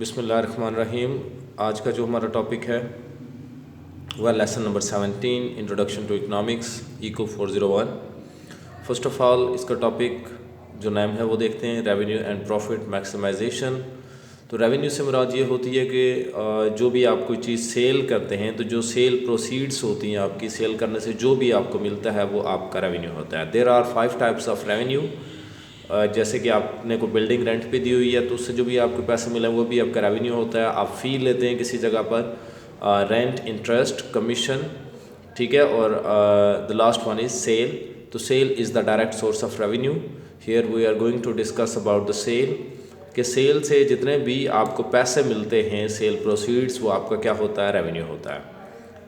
बिस्मिल्लाहिर्रहमानिर्रहीम। आज का जो हमारा टॉपिक है वह lesson number 17 introduction to economics eco 401। First of all इसका टॉपिक जो नेम है वो देखते हैं, रेवेन्यू एंड प्रॉफिट मैक्सिमाइजेशन। तो रेवेन्यू से मुराद ये होती है कि जो भी आप कोई चीज़ सेल करते हैं तो जो सेल प्रोसीड्स होती हैं आपकी सेल करने से जो भी आपको मिलता है वो आपका रेवेन्यू होता है। There are 5 types of revenue. जैसे कि आपने को बिल्डिंग रेंट पे दी हुई है तो उससे जो भी आपको पैसे मिले वो भी आपका रेवेन्यू होता है। आप फ़ी लेते हैं किसी जगह पर, रेंट, इंटरेस्ट, कमीशन, ठीक है। और the last one is sale. तो sale is the direct source of revenue. Here we are going to discuss about the sale, कि सेल से जितने भी आपको पैसे मिलते हैं, सेल प्रोसीड्स, वो आपका क्या होता है, रेवेन्यू होता है,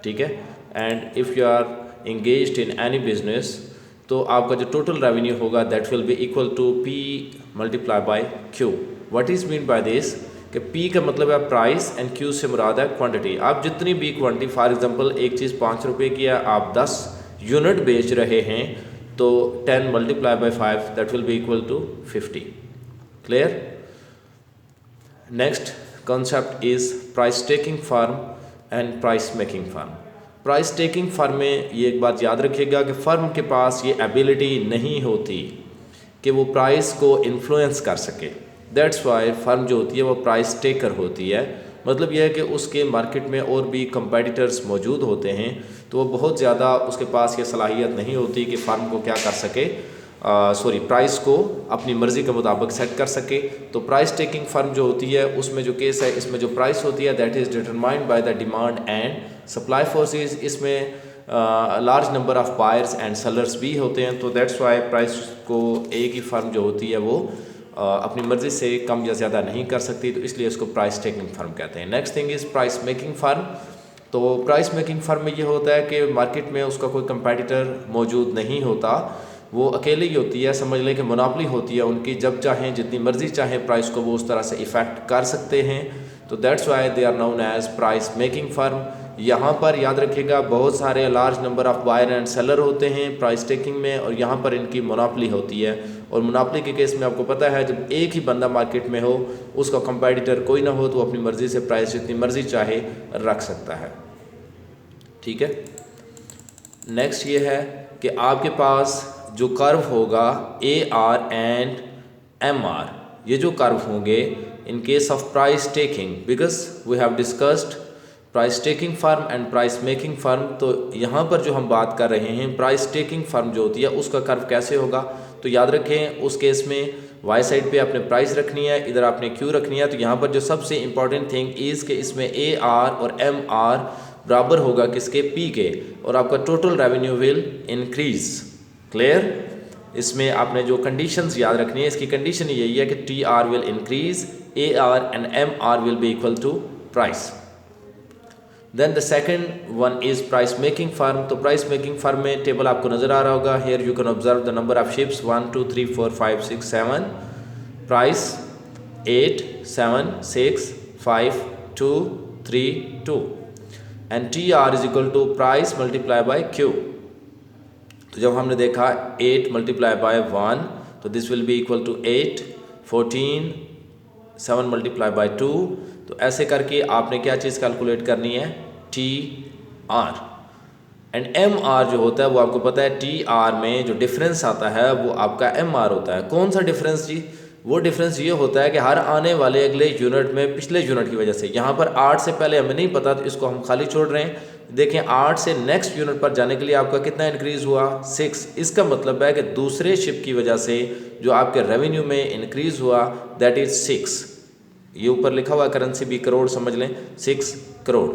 ठीक है। And if you are engaged in any business तो आपका जो टोटल रेवेन्यू होगा that will be equal to P multiply by Q। What is mean by this कि P का मतलब है प्राइस एंड Q से मुराद है क्वांटिटी। आप जितनी भी क्वांटिटी, फॉर एग्जांपल एक चीज़ 5 रुपये की है, आप 10 यूनिट बेच रहे हैं तो 10 multiply by 5 that will be equal to 50। Clear. Next concept is price taking firm and price making firm. Price taking firm में ये एक बात याद रखिएगा कि फ़र्म के पास ये एबिलिटी नहीं होती कि वो प्राइस को इन्फ्लुएंस कर सके। दैट्स वाई फर्म जो होती है वो प्राइस टेकर होती है। मतलब यह है कि उसके मार्केट में और भी कंपेटिटर्स मौजूद होते हैं तो वो बहुत ज़्यादा उसके पास ये सलाहियत नहीं होती कि फ़र्म को क्या कर सके, प्राइस को अपनी मर्ज़ी के मुताबिक सेट कर सके। तो प्राइस टेकिंग फर्म जो होती है उसमें जो केस है, इसमें जो प्राइस होती है that is determined by the demand and supply forces. इसमें large number of buyers and sellers भी होते हैं। तो दैट्स वाई प्राइस को एक ही फर्म जो होती है वो अपनी मर्ज़ी से कम या ज़्यादा नहीं कर सकती, तो इसलिए इसको प्राइस टेकिंग फर्म कहते हैं। Next thing is price making firm. तो प्राइस मेकिंग फर्म में ये होता है कि मार्केट में उसका कोई कंपेटिटर मौजूद नहीं होता, वो अकेली ही होती है। समझ लें कि मोनोपोली होती है उनकी, जब चाहें जितनी मर्ज़ी चाहें प्राइस को वो उस तरह से इफ़ेक्ट कर सकते हैं। तो that's why they are known as price making firm. यहाँ पर याद रखिएगा बहुत सारे large number of buyer and seller होते हैं प्राइस टेकिंग में, और यहाँ पर इनकी मोनोपोली होती है। और मोनोपोली के केस में आपको पता है जब एक ही बंदा मार्केट में हो, उसका कंपेटिटर कोई ना हो, तो अपनी मर्ज़ी से प्राइस जितनी मर्ज़ी चाहे रख सकता है, ठीक है। नेक्स्ट ये है कि आपके पास जो कर्व होगा AR एंड MR, ये जो कर्व होंगे in case of price taking, because we have discussed price taking firm and price making firm. तो यहाँ पर जो हम बात कर रहे हैं प्राइस टेकिंग फर्म जो होती है उसका कर्व कैसे होगा, तो याद रखें उस केस में वाई साइड पे आपने प्राइस रखनी है, इधर आपने Q रखनी है। तो यहाँ पर जो सबसे इंपॉर्टेंट थिंग इज़ कि इसमें AR और MR बराबर होगा किसके, P के, और आपका total revenue will increase. Clear. इसमें आपने जो कंडीशंस याद रखनी है, इसकी कंडीशन यही है कि TR will increase, AR and MR will be equal to price. Then the second one is price making firm. तो प्राइस मेकिंग फर्म में टेबल आपको नज़र आ रहा होगा। Here you can observe the number of ships 1 2 3 4 5 6 7, price 8 7 6 5 2 3 2, and TR is equal to price multiply by Q। तो जब हमने देखा 8 मल्टीप्लाई बाय 1 तो this will be equal to 8, 14, 7 multiply by 2। तो ऐसे करके आपने क्या चीज़ कैलकुलेट करनी है, TR। एंड MR जो होता है वो आपको पता है TR में जो डिफरेंस आता है वो आपका MR होता है। कौन सा डिफरेंस जी, वो डिफरेंस ये होता है कि हर आने वाले अगले यूनिट में पिछले यूनिट की वजह से, यहाँ पर 8 से पहले हमें नहीं पता तो इसको हम खाली छोड़ रहे हैं। देखें 8 से नेक्स्ट यूनिट पर जाने के लिए आपका कितना इंक्रीज़ हुआ, 6। इसका मतलब है कि दूसरे शिप की वजह से जो आपके रेवेन्यू में इंक्रीज़ हुआ दैट इज़ 6। ये ऊपर लिखा हुआ करेंसी भी करोड़ समझ लें, 6 करोड़।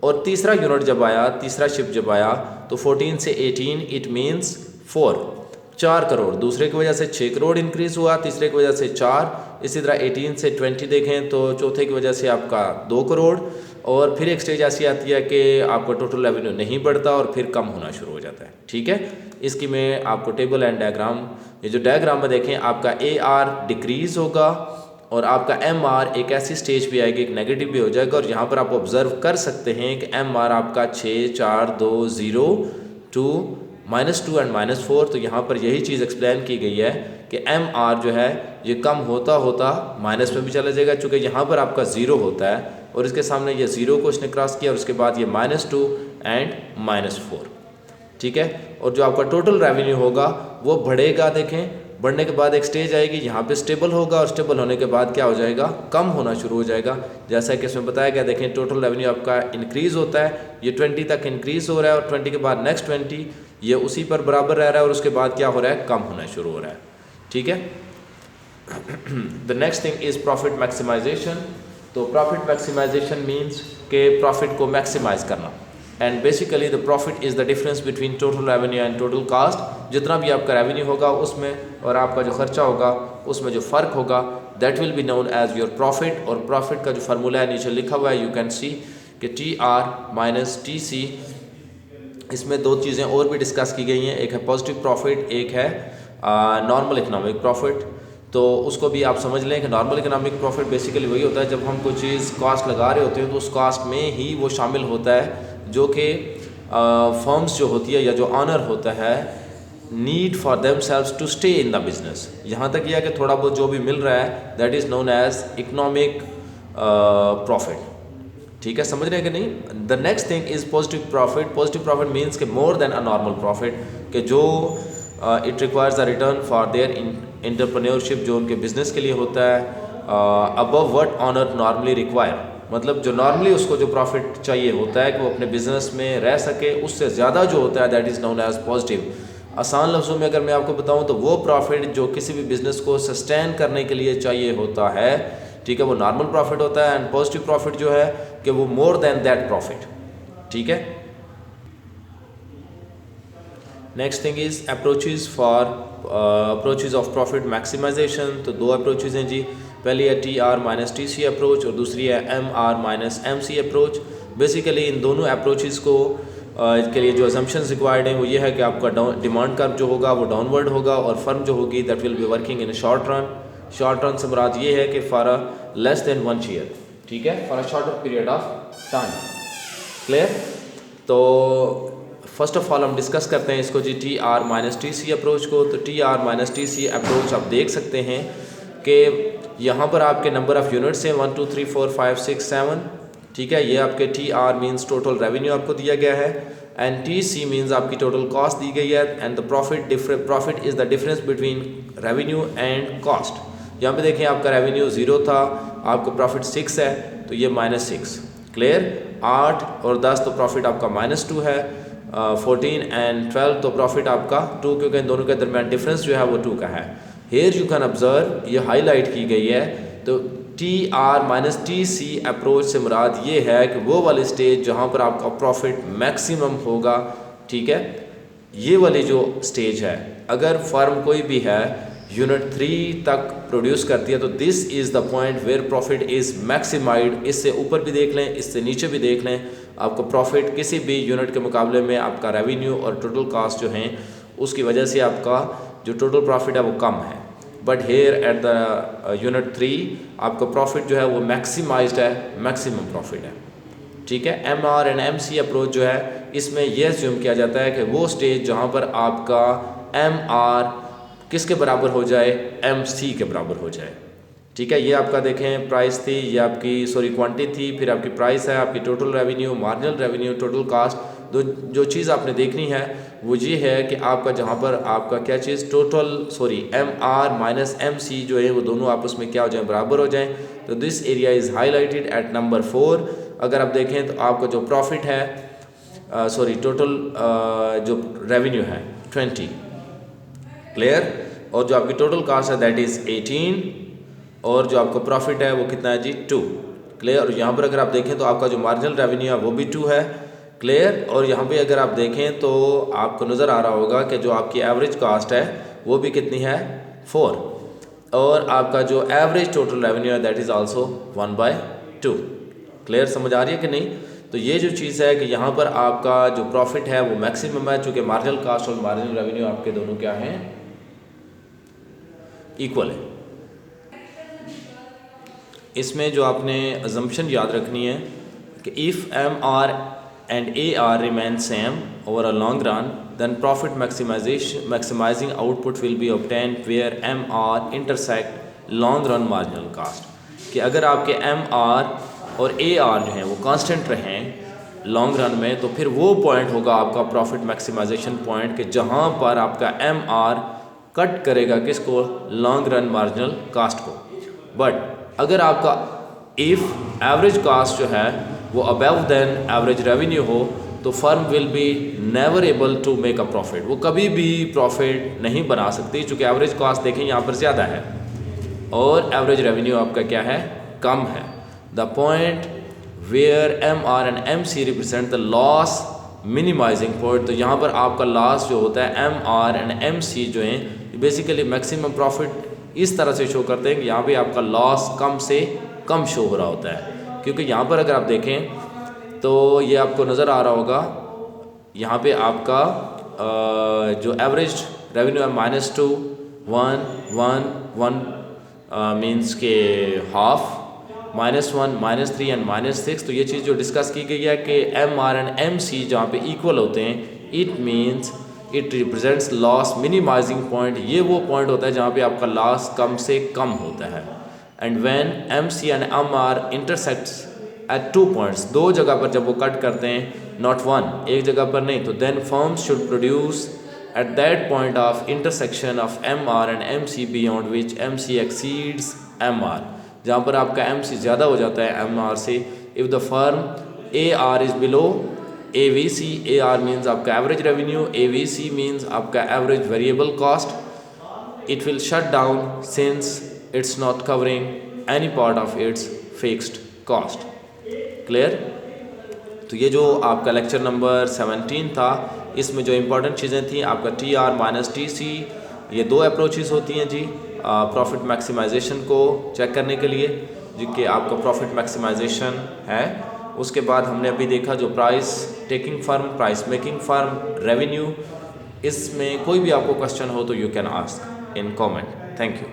और तीसरा यूनिट जब आया, तीसरा शिप जब आया तो 14 से 18 इट मीन्स 4 करोड़। दूसरे की वजह से 6 करोड़ इंक्रीज़ हुआ, तीसरे की वजह से 4। इसी तरह 18 से 20 देखें तो चौथे की वजह से आपका 2 करोड़। और फिर एक स्टेज ऐसी आती है कि आपका टोटल रेवेन्यू नहीं बढ़ता और फिर कम होना शुरू हो जाता है, ठीक है। इसकी मैं आपको टेबल एंड डायग्राम, ये जो डायग्राम में देखें आपका AR डिक्रीज़ होगा और आपका MR एक ऐसी स्टेज पे आएगी, एक नेगेटिव भी हो जाएगा। और यहाँ पर आप ऑब्जर्व कर सकते हैं कि MR आपका 6 4 2 0 2 -2 एंड -4। तो यहाँ पर यही चीज़ एक्सप्लेन की गई है कि एम आर जो है ये कम होता होता माइनस में भी चला जाएगा, चूँकि यहाँ पर आपका ज़ीरो होता है और इसके सामने ये ज़ीरो को इसने क्रॉस किया और उसके बाद ये -2 एंड -4, ठीक है। और जो आपका टोटल रेवेन्यू होगा वो बढ़ेगा, देखें बढ़ने के बाद एक स्टेज आएगी, यहाँ पे स्टेबल होगा और स्टेबल होने के बाद क्या हो जाएगा, कम होना शुरू हो जाएगा। जैसा कि इसमें बताया गया, देखें टोटल रेवेन्यू आपका इंक्रीज़ होता है, ये 20 तक इंक्रीज़ हो रहा है और 20 के बाद नेक्स्ट 20 ये उसी पर बराबर रह रहा है और उसके बाद क्या हो रहा है, कम होना शुरू हो रहा है, ठीक है। The next thing is profit maximisation. तो प्रॉफिट मैक्सिमाइजेशन मीन्स के प्रॉफिट को मैक्सिमाइज करना, and basically the profit is the difference between total revenue and total cost. जितना भी आपका रेवेन्यू होगा उसमें और आपका जो खर्चा होगा उसमें जो फ़र्क होगा, that will be known as your profit. और प्रॉफिट का जो फार्मूला है नीचे लिखा हुआ है, यू कैन सी कि TR - TC। इसमें दो चीज़ें और भी डिस्कस की गई हैं, एक है पॉजिटिव प्रॉफिट, एक है नॉर्मल इकनॉमिक प्रॉफिट। तो उसको भी आप समझ लें कि नॉर्मल इकनॉमिक प्रॉफिट बेसिकली वही होता है जब हम कोई चीज़ कॉस्ट लगा रहे होते हैं तो उस कॉस्ट में ही वो शामिल होता है जो कि फर्म्स जो होती है या जो ऑनर होता है need for themselves to stay in the business. यहाँ तक यह कि थोड़ा बहुत जो भी मिल रहा है that is known as economic profit, ठीक है, समझ रहे हैं कि नहीं। The next thing is positive profit. Positive profit means के more than a normal profit, कि जो it requires a return for their entrepreneurship, जो उनके बिजनेस के लिए होता है, above what owner normally require. मतलब जो नॉर्मली उसको जो प्रॉफिट चाहिए होता है कि वो अपने बिजनेस में रह सके, उससे ज़्यादा जो होता है that is known as positive. आसान लफ्ज़ों में अगर मैं आपको बताऊं तो वो प्रॉफिट जो किसी भी बिज़नेस को सस्टेन करने के लिए चाहिए होता है, ठीक है, वो नॉर्मल प्रॉफिट होता है। एंड पॉजिटिव प्रॉफिट जो है कि वो मोर देन दैट प्रॉफिट, ठीक है। Next thing is approaches for approaches of profit maximisation. तो दो अप्रोचेज़ हैं जी, पहली है TR - TC अप्रोच और दूसरी है MR - MC अप्रोच। बेसिकली इन दोनों अप्रोचेज़ को के लिए जो असम्पशंस रिक्वायर्ड हैं वो ये है कि आपका डिमांड कर्व जो होगा वो डाउनवर्ड होगा और फर्म जो होगी that will be working in short run. Short run से मुराद ये है कि for a less than 1 year, ठीक है, for a shorter period of time. Clear. तो फर्स्ट ऑफ ऑल हम डिस्कस करते हैं इसको जी TR - TC अप्रोच को। तो TR - TC अप्रोच आप देख सकते हैं कि यहाँ पर आपके नंबर ऑफ़ यूनिट्स हैं 1 2 3 4 5 6 7, ठीक है। ये आपके TR मीन्स टोटल रेवेन्यू आपको दिया गया है एंड TC मीन्स आपकी टोटल कॉस्ट दी गई है and the profit is the difference between revenue and cost. यहाँ पे देखें आपका रेवेन्यू 0 था, आपका प्रॉफिट 6 है तो ये -6। क्लियर। 8 और 10 तो प्रॉफिट आपका -2 है, 14 एंड 12 तो प्रॉफिट आपका 2, क्योंकि इन दोनों के दरमियान डिफरेंस जो है वो 2 का है। हेयर यू कैन ऑब्जर्व, ये हाईलाइट की गई है। तो TR - TC अप्रोच से मुराद ये है कि वो वाली स्टेज जहाँ पर आपका प्रॉफिट मैक्सिमम होगा, ठीक है, ये वाली जो स्टेज है, अगर फर्म कोई भी है यूनिट 3 तक प्रोड्यूस करती है तो this is the point where profit is maximised. इससे ऊपर भी देख लें, इससे नीचे भी देख लें, आपको प्रॉफिट किसी भी यूनिट के मुकाबले में आपका रेवेन्यू और टोटल कास्ट जो हैं उसकी वजह से आपका जो टोटल प्रॉफिट है वो कम है। But here at the unit 3 आपका प्रॉफिट जो है वो मैक्सिमाइज्ड है, मैक्सिमम प्रॉफिट है, ठीक है। MR एंड MC अप्रोच जो है इसमें यह अज्यूम किया जाता है कि वो स्टेज जहाँ पर आपका MR किसके बराबर हो जाए, MC के बराबर हो जाए, ठीक है। ये आपका देखें प्राइस थी, ये आपकी क्वांटिटी थी, फिर आपकी प्राइस है, आपकी total revenue, marginal revenue, total cast. जो चीज़ आपने देखनी है वो ये है कि आपका जहाँ पर आपका क्या चीज़ MR - MC जो है वो दोनों आपस में क्या हो जाए, बराबर हो जाएं। तो this area is highlighted at number 4। अगर आप देखें तो आपका जो प्रॉफिट है टोटल जो रेवेन्यू है 20, क्लियर, और जो आपकी टोटल कास्ट है दैट इज़ 18 और जो आपका प्रॉफिट है वो कितना है जी 2, क्लियर। और यहाँ पर अगर आप देखें तो आपका जो मार्जिनल रेवेन्यू है वो भी 2 है, क्लियर। और यहाँ पे अगर आप देखें तो आपको नज़र आ रहा होगा कि जो आपकी एवरेज कास्ट है वो भी कितनी है 4 और आपका जो एवरेज टोटल रेवेन्यू है दैट इज़ आल्सो 1/2, क्लियर, समझ आ रही है कि नहीं। तो ये जो चीज़ है कि यहाँ पर आपका जो प्रॉफिट है वो मैक्सिमम है, चूँकि मार्जिनल कास्ट और मार्जिनल रेवेन्यू आपके दोनों क्या हैं, इक्वल है। इसमें जो आपने अजम्पशन याद रखनी है कि if MR and AR remains same over a long run, then profit maximizing output will be obtained where MR intersect long run marginal cost। कि अगर आपके MR और AR जो हैं वो कांस्टेंट रहें लॉन्ग रन में, तो फिर वो पॉइंट होगा आपका प्रॉफिट मैक्सिमाइजेशन पॉइंट, कि जहाँ पर आपका MR कट करेगा किसको, लॉन्ग रन मार्जिनल कास्ट को। बट अगर आपका इफ़ एवरेज कास्ट जो है वो अबव देन एवरेज रेवेन्यू हो, तो firm will be never able to make a profit, वो कभी भी प्रॉफिट नहीं बना सकती, चूँकि एवरेज कास्ट देखें यहाँ पर ज़्यादा है और एवरेज रेवेन्यू आपका क्या है, कम है। The point where MR and MC represent the loss minimising point, तो यहाँ पर आपका लॉस जो होता है MR एंड MC जो हैं बेसिकली मैक्सिमम प्रॉफिट इस तरह से शो करते हैं कि यहाँ पे आपका लॉस कम से कम शो हो रहा होता है। क्योंकि यहाँ पर अगर आप देखें तो ये आपको नज़र आ रहा होगा, यहाँ पे आपका जो एवरेज रेवेन्यू है -2 1 1 1 मीन्स के हाफ, -1 -3 एंड -6। तो ये चीज़ जो डिस्कस की गई है कि MR एंड MC जहाँ पे इक्वल होते हैं, it means it represents loss minimising point. ये वो पॉइंट होता है जहाँ पे आपका लॉस कम से कम होता है। And when MC and MR intersects at 2 points, 2 जगह पर जब वो कट करते हैं, नॉट 1 एक जगह पर नहीं, तो then firms should produce at that point of intersection of MR and MC beyond which MC exceeds MR, जहाँ पर आपका MC ज़्यादा हो जाता है MR से। If the firm AR is below AVC, AR means आपका एवरेज रेवेन्यू, AVC मीन्स आपका average variable cost, it will shut down since it's not covering any part of its fixed cost। Clear? तो ये जो आपका lecture number 17 था, इसमें जो important चीज़ें थी आपका TR माइनस TC, ये 2 अप्रोचेस होती हैं जी प्रॉफिट मैक्सिमाइजेशन को चेक करने के लिए, जो कि आपका प्रॉफिट मैक्सिमाइजेशन है। उसके बाद हमने अभी देखा जो price taking firm, price making firm, revenue. इसमें कोई भी आपको क्वेश्चन हो तो you can ask in comment. Thank you.